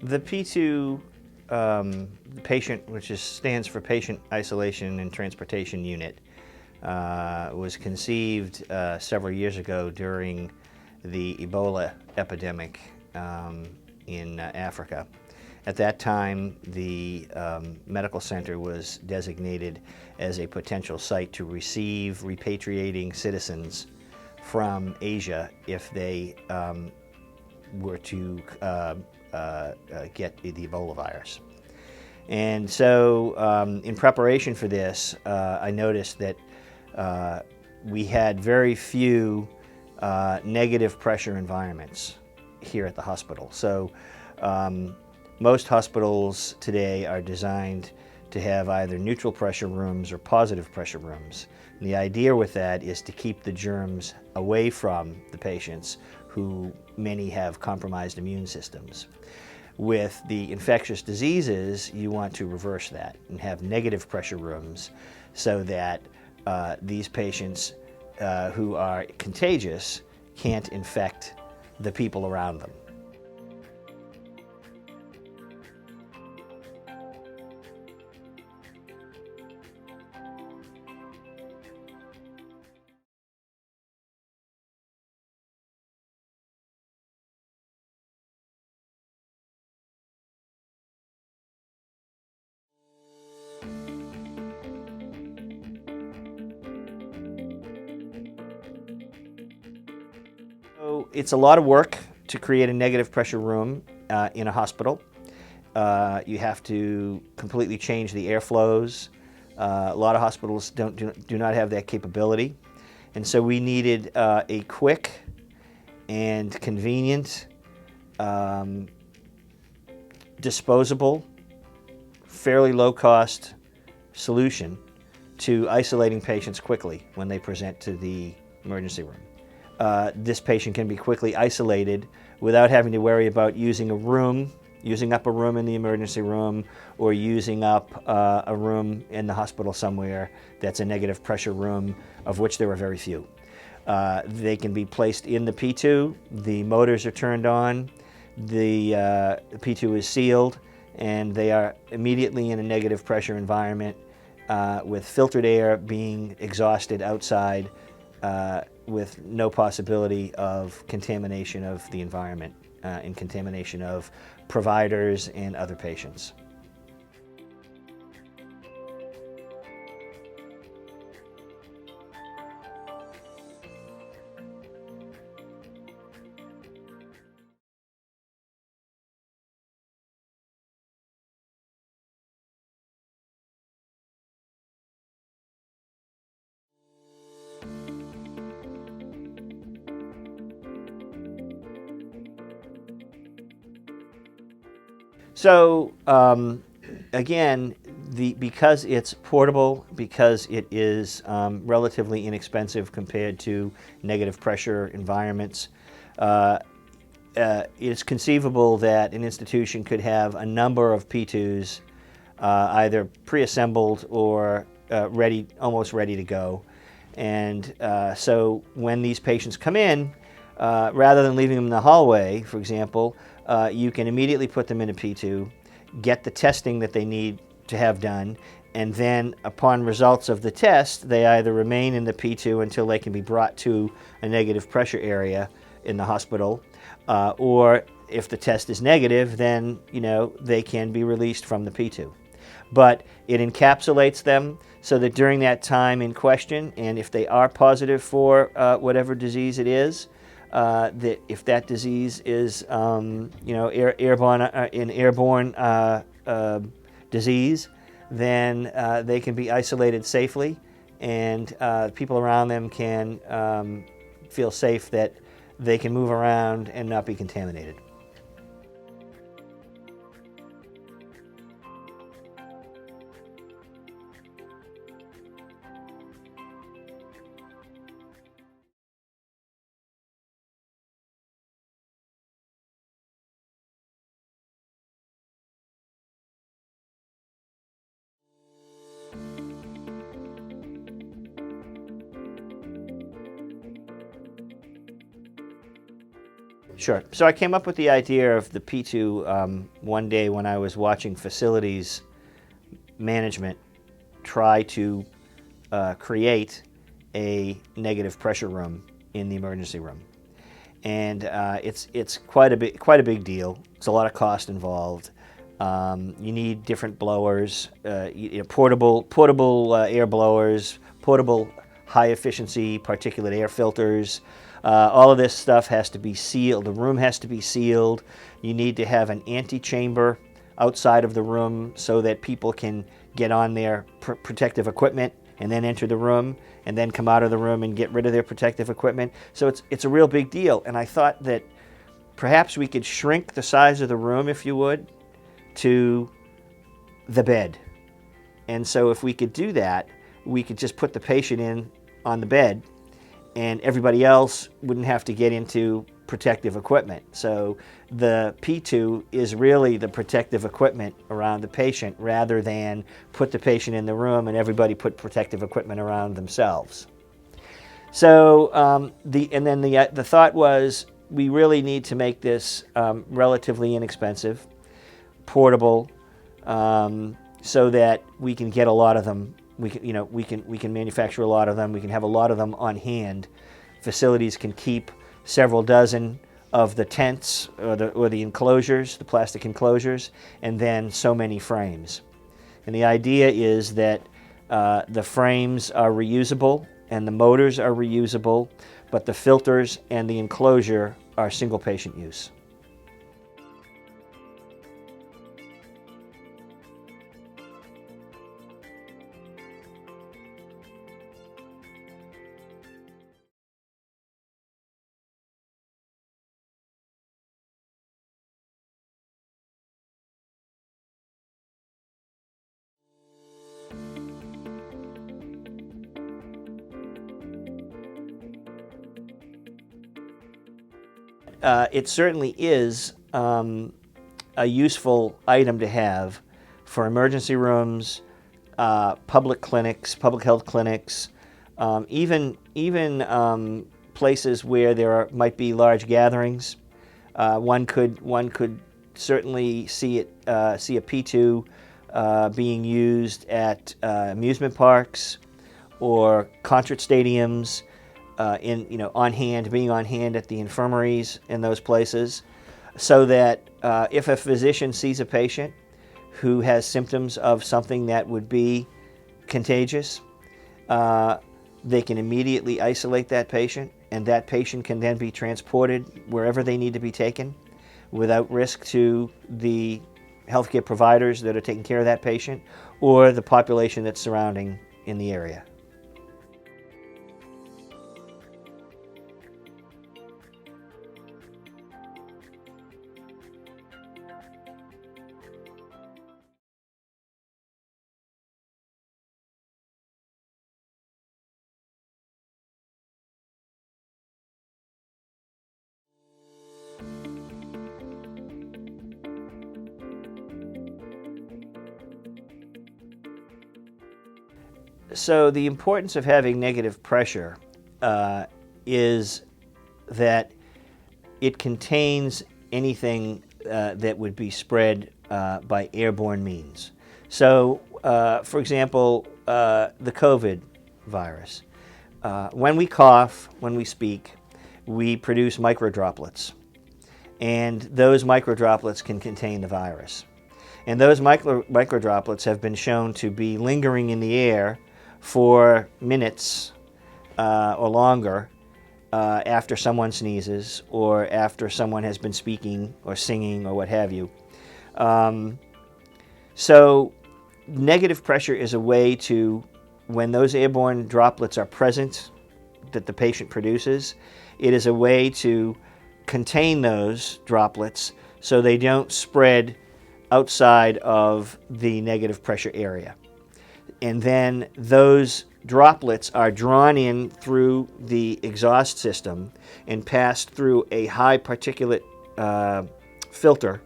The P2 patient, which stands for Patient Isolation and Transportation Unit, was conceived several years ago during the Ebola epidemic in Africa. At that time, the medical center was designated as a potential site to receive repatriating citizens from Asia if they were to get the Ebola virus. And so in preparation for this, I noticed that we had very few negative pressure environments here at the hospital. So most hospitals today are designed to have either neutral pressure rooms or positive pressure rooms. And the idea with that is to keep the germs away from the patients, who many have compromised immune systems. With the infectious diseases, you want to reverse that and have negative pressure rooms so that these patients who are contagious can't infect the people around them. So it's a lot of work to create a negative pressure room in a hospital. You have to completely change the airflows. A lot of hospitals do not have that capability. And so we needed a quick and convenient, disposable, fairly low-cost solution to isolating patients quickly when they present to the emergency room. This patient can be quickly isolated without having to worry about using up a room in the emergency room, or using up a room in the hospital somewhere that's a negative pressure room, of which there are very few. They can be placed in the P2, the motors are turned on, the P2 is sealed, and they are immediately in a negative pressure environment with filtered air being exhausted outside, with no possibility of contamination of the environment and contamination of providers and other patients. So again, because it's portable, because it is relatively inexpensive compared to negative pressure environments, it's conceivable that an institution could have a number of P2s either pre-assembled or almost ready to go. And so when these patients come in, rather than leaving them in the hallway, for example, you can immediately put them in a P2, get the testing that they need to have done, and then upon results of the test, they either remain in the P2 until they can be brought to a negative pressure area in the hospital, or if the test is negative, then they can be released from the P2. But it encapsulates them so that during that time in question, and if they are positive for whatever disease it is, that if that disease is airborne disease, then they can be isolated safely, and people around them can feel safe that they can move around and not be contaminated. Sure. So I came up with the idea of the P2 one day when I was watching facilities management try to create a negative pressure room in the emergency room, and it's quite a big deal. It's a lot of cost involved. You need different blowers, portable air blowers, portable high efficiency particulate air filters. All of this stuff has to be sealed. The room has to be sealed. You need to have an antechamber outside of the room so that people can get on their protective equipment and then enter the room and then come out of the room and get rid of their protective equipment. So it's a real big deal. And I thought that perhaps we could shrink the size of the room, if you would, to the bed. And so if we could do that, we could just put the patient in on the bed and everybody else wouldn't have to get into protective equipment. So the P2 is really the protective equipment around the patient rather than put the patient in the room and everybody put protective equipment around themselves. So the thought was we really need to make this relatively inexpensive, portable, so that we can get a lot of them. We can manufacture a lot of them. We can have a lot of them on hand. Facilities can keep several dozen of the tents or the enclosures, the plastic enclosures, and then so many frames. And the idea is that the frames are reusable and the motors are reusable, but the filters and the enclosure are single patient use. It certainly is a useful item to have for emergency rooms, public clinics, public health clinics, even places where there might be large gatherings. One could certainly see a P2 being used at amusement parks or concert stadiums. Being on hand at the infirmaries in those places, so that if a physician sees a patient who has symptoms of something that would be contagious, they can immediately isolate that patient, and that patient can then be transported wherever they need to be taken without risk to the healthcare providers that are taking care of that patient or the population that's surrounding in the area. So the importance of having negative pressure is that it contains anything that would be spread by airborne means. So, for example, the COVID virus. When we cough, when we speak, we produce microdroplets. And those microdroplets can contain the virus. And those microdroplets have been shown to be lingering in the air for minutes or longer after someone sneezes or after someone has been speaking or singing or what have you. So negative pressure is a way to, when those airborne droplets are present that the patient produces, it is a way to contain those droplets so they don't spread outside of the negative pressure area. And then those droplets are drawn in through the exhaust system and passed through a high particulate filter,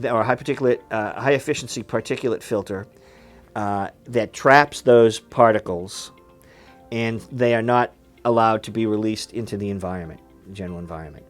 or high efficiency particulate filter that traps those particles, and they are not allowed to be released into the environment, the general environment.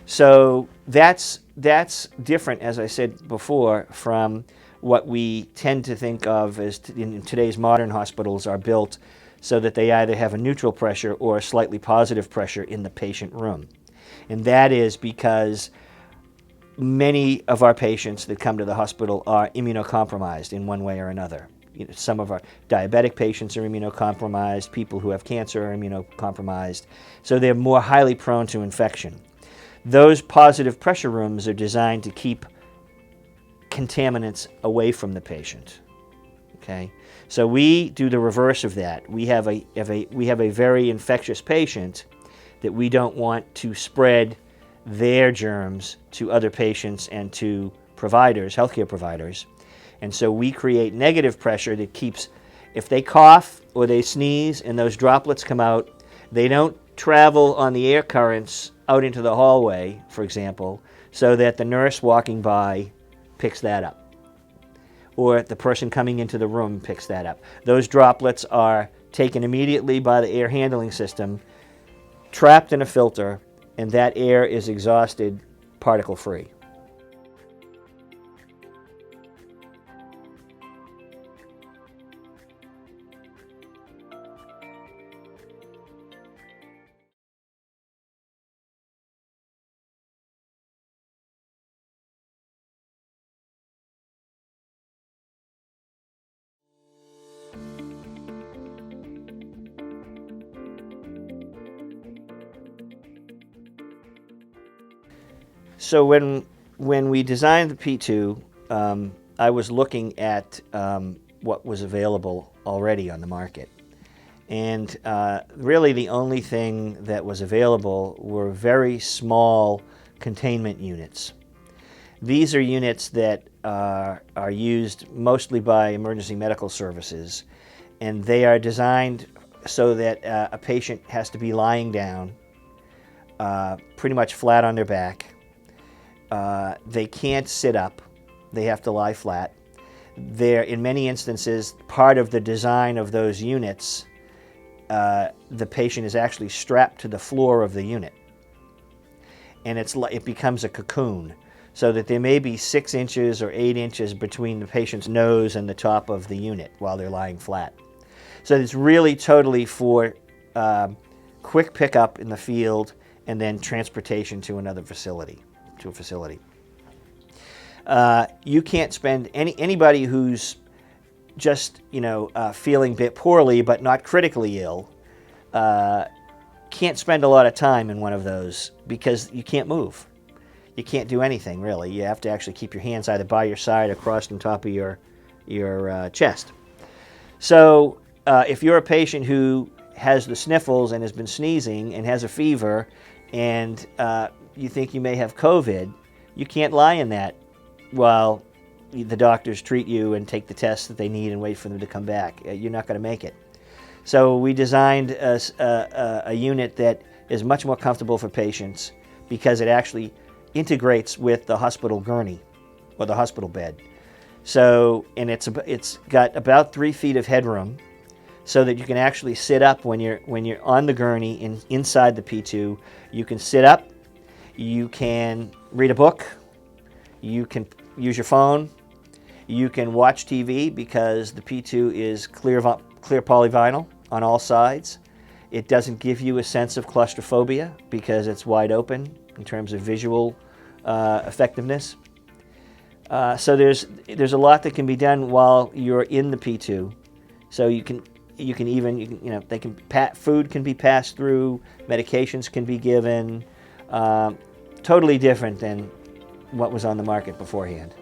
So that's different, as I said before, from what we tend to think of as in today's modern hospitals are built so that they either have a neutral pressure or a slightly positive pressure in the patient room. And that is because many of our patients that come to the hospital are immunocompromised in one way or another. Some of our diabetic patients are immunocompromised, people who have cancer are immunocompromised, so they're more highly prone to infection. Those positive pressure rooms are designed to keep contaminants away from the patient. Okay, so we do the reverse of that. We have a very infectious patient that we don't want to spread their germs to other patients and to providers, healthcare providers. And so we create negative pressure that keeps, if they cough or they sneeze and those droplets come out, they don't travel on the air currents out into the hallway, for example, so that the nurse walking by picks that up, or the person coming into the room picks that up. Those droplets are taken immediately by the air handling system, trapped in a filter, and that air is exhausted particle-free. So when we designed the P2, I was looking at what was available already on the market. And really the only thing that was available were very small containment units. These are units that are used mostly by emergency medical services, and they are designed so that a patient has to be lying down, pretty much flat on their back. They can't sit up, they have to lie flat. They're, in many instances, part of the design of those units, the patient is actually strapped to the floor of the unit. And it becomes a cocoon, so that there may be 6 inches or 8 inches between the patient's nose and the top of the unit while they're lying flat. So it's really totally for quick pickup in the field and then transportation to another facility. You can't spend anybody who's just feeling a bit poorly but not critically ill can't spend a lot of time in one of those because you can't move. You can't do anything really. You have to actually keep your hands either by your side or crossed on top of your chest. So if you're a patient who has the sniffles and has been sneezing and has a fever and you think you may have COVID, you can't lie in that while the doctors treat you and take the tests that they need and wait for them to come back. You're not going to make it. So we designed a unit that is much more comfortable for patients because it actually integrates with the hospital gurney or the hospital bed. So, and it's got about 3 feet of headroom, so that you can actually sit up when you're on the gurney inside the P2. You can sit up, you can read a book, you can use your phone, you can watch TV because the P2 is clear polyvinyl on all sides. It doesn't give you a sense of claustrophobia because it's wide open in terms of visual effectiveness. So there's a lot that can be done while you're in the P2. So food can be passed through, medications can be given, totally different than what was on the market beforehand.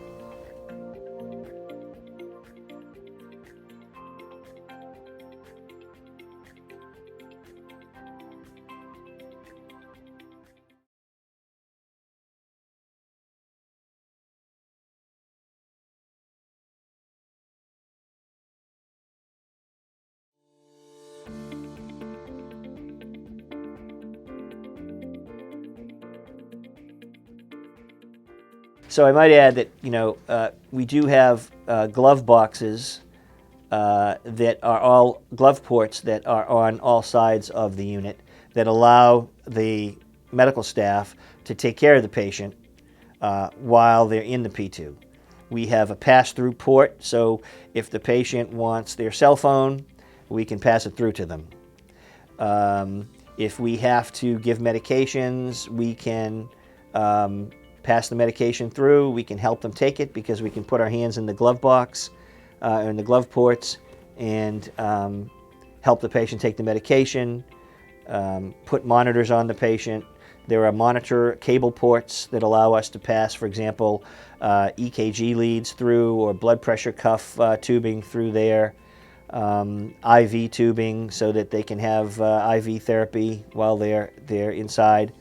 So I might add that we do have glove boxes that are all glove ports that are on all sides of the unit that allow the medical staff to take care of the patient while they're in the P2. We have a pass-through port, so if the patient wants their cell phone, we can pass it through to them. If we have to give medications, we can pass the medication through. We can help them take it because we can put our hands in the glove box, in the glove ports, and help the patient take the medication, put monitors on the patient. There are monitor cable ports that allow us to pass, for example, EKG leads through, or blood pressure cuff tubing through there, IV tubing so that they can have IV therapy while they're inside.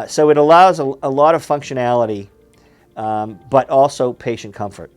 So it allows a lot of functionality, but also patient comfort.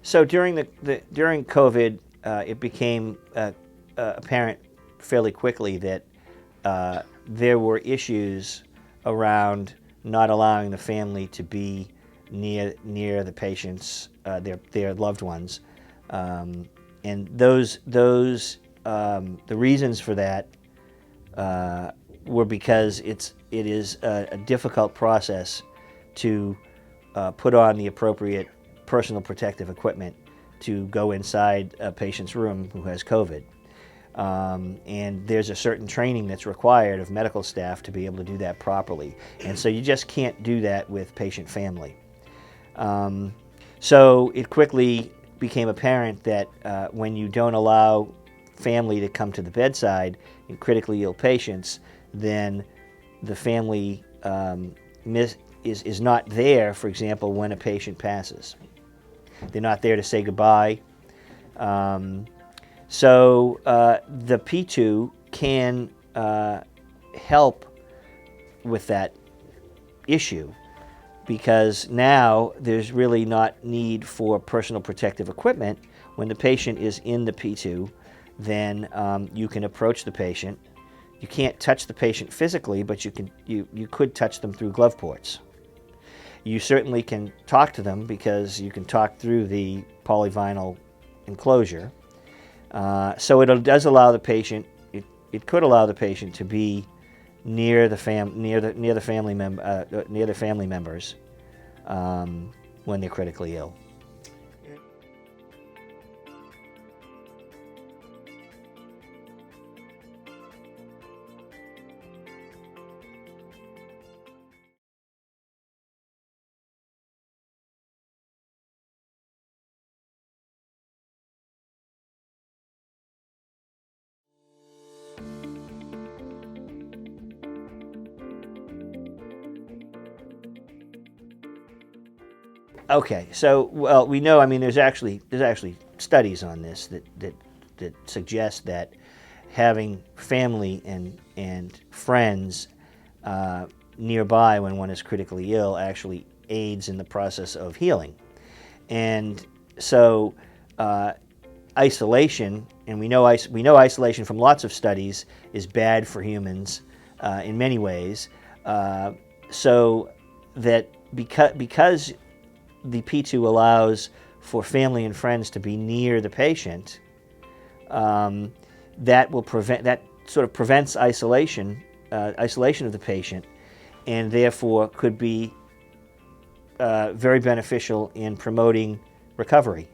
So during during COVID, it became apparent fairly quickly that there were issues around not allowing the family to be near the patients, their loved ones, and the reasons for that were because it is a difficult process to put on the appropriate personal protective equipment to go inside a patient's room who has COVID. And there's a certain training that's required of medical staff to be able to do that properly. And so you just can't do that with patient family. So it quickly became apparent that when you don't allow family to come to the bedside in critically ill patients, then the family is not there, for example, when a patient passes. They're not there to say goodbye. So the P2 can help with that issue, because now there's really not need for personal protective equipment. When the patient is in the P2, then you can approach the patient. You can't touch the patient physically, but you could touch them through glove ports. You certainly can talk to them because you can talk through the polyvinyl enclosure. So it does allow the patient. It could allow the patient to be near the family members when they're critically ill. Okay, so well, we know. I mean, there's actually studies on this that suggest that having family and friends nearby when one is critically ill actually aids in the process of healing. And so isolation, and we know isolation from lots of studies is bad for humans in many ways. So that because the P2 allows for family and friends to be near the patient, that sort of prevents isolation of the patient, and therefore could be very beneficial in promoting recovery.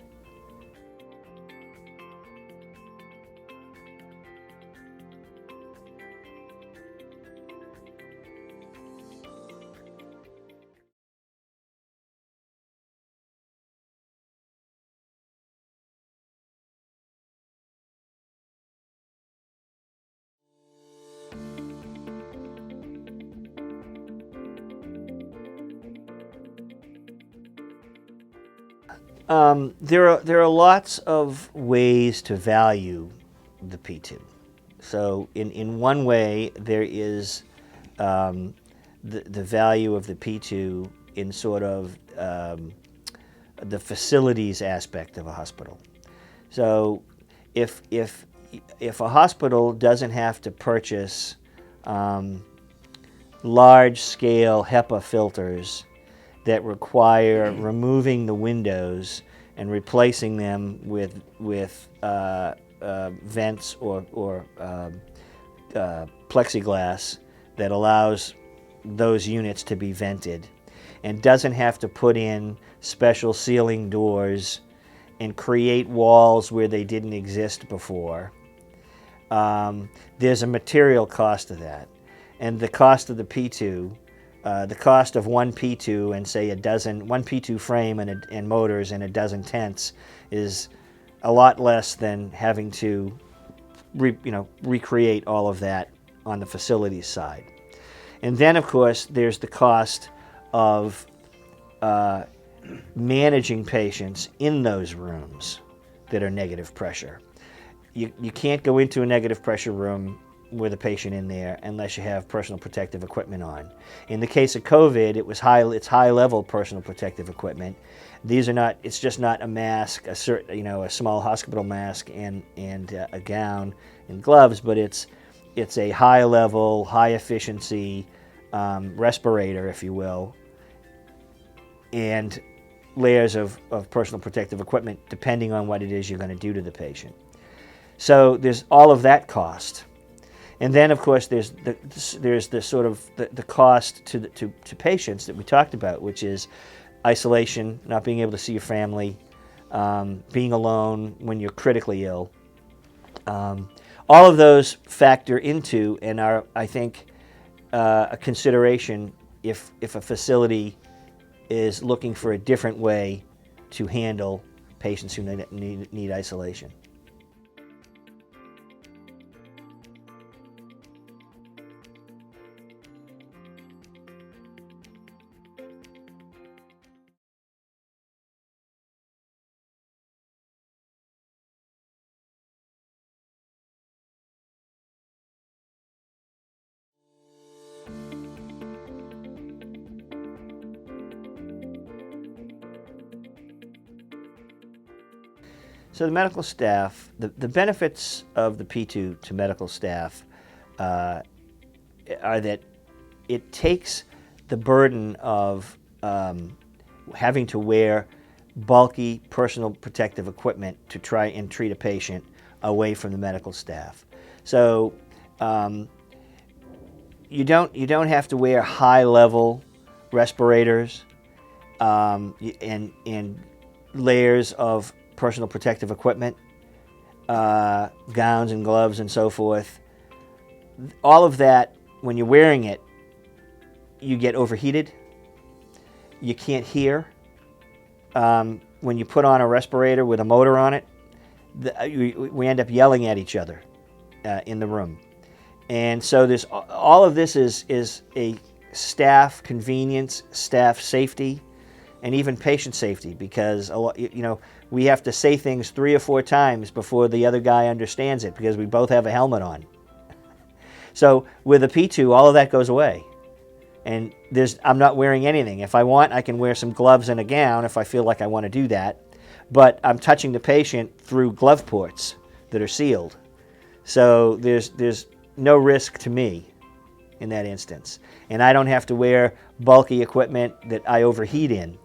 There are lots of ways to value the P2. So in one way, there is the value of the P2 in sort of the facilities aspect of a hospital. So if a hospital doesn't have to purchase large-scale HEPA filters that require removing the windows and replacing them with vents or plexiglass that allows those units to be vented, and doesn't have to put in special ceiling doors and create walls where they didn't exist before. There's a material cost to that. And the cost of the P2, the cost of one P2 and say one P2 frame and motors and a dozen tents is a lot less than having to recreate all of that on the facilities side. And then, of course, there's the cost of managing patients in those rooms that are negative pressure. You can't go into a negative pressure room with a patient in there unless you have personal protective equipment on. In the case of COVID, it's high-level personal protective equipment. These are not. It's just not a mask, a small hospital mask and a gown and gloves, but it's a high-level, high-efficiency respirator, if you will, and layers of personal protective equipment depending on what it is you're going to do to the patient. So there's all of that cost. And then, of course, there's the sort of the cost to patients that we talked about, which is isolation, not being able to see your family, being alone when you're critically ill. All of those factor into and are, I think, a consideration if a facility is looking for a different way to handle patients who need isolation. So the medical staff, the benefits of the P2 to medical staff are that it takes the burden of having to wear bulky personal protective equipment to try and treat a patient away from the medical staff. So you don't have to wear high-level respirators and layers of personal protective equipment, gowns and gloves and so forth. All of that, when you're wearing it, you get overheated. You can't hear. When you put on a respirator with a motor on it, we end up yelling at each other in the room. And so there's all of this is a staff convenience, staff safety, and even patient safety, because we have to say things 3 or 4 times before the other guy understands it because we both have a helmet on. So with a P2, all of that goes away. And I'm not wearing anything. If I want, I can wear some gloves and a gown if I feel like I want to do that. But I'm touching the patient through glove ports that are sealed. So there's no risk to me in that instance. And I don't have to wear bulky equipment that I overheat in.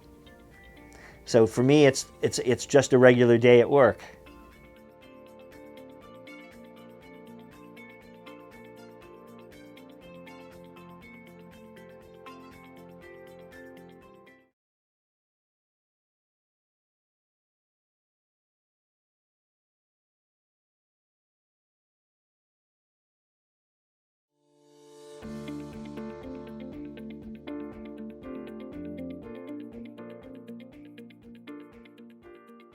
So for me, it's just a regular day at work.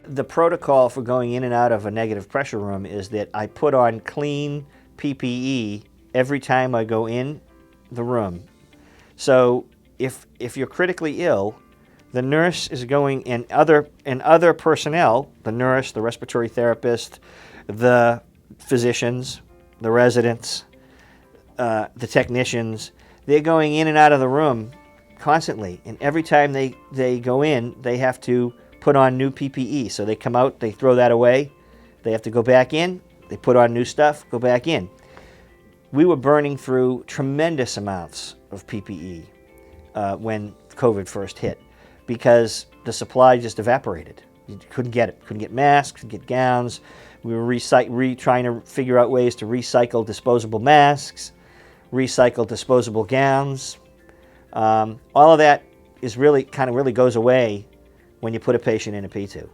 The protocol for going in and out of a negative pressure room is that I put on clean PPE every time I go in the room. So if you're critically ill, the nurse is going, and other personnel, the nurse, the respiratory therapist, the physicians, the residents, the technicians, they're going in and out of the room constantly. And every time they go in, they have to put on new PPE. So they come out, they throw that away. They have to go back in, they put on new stuff, go back in. We were burning through tremendous amounts of PPE when COVID first hit because the supply just evaporated. You couldn't get it. Couldn't get masks, couldn't get gowns. We were trying to figure out ways to recycle disposable masks, recycle disposable gowns. All of that is really goes away when you put a patient in a P2.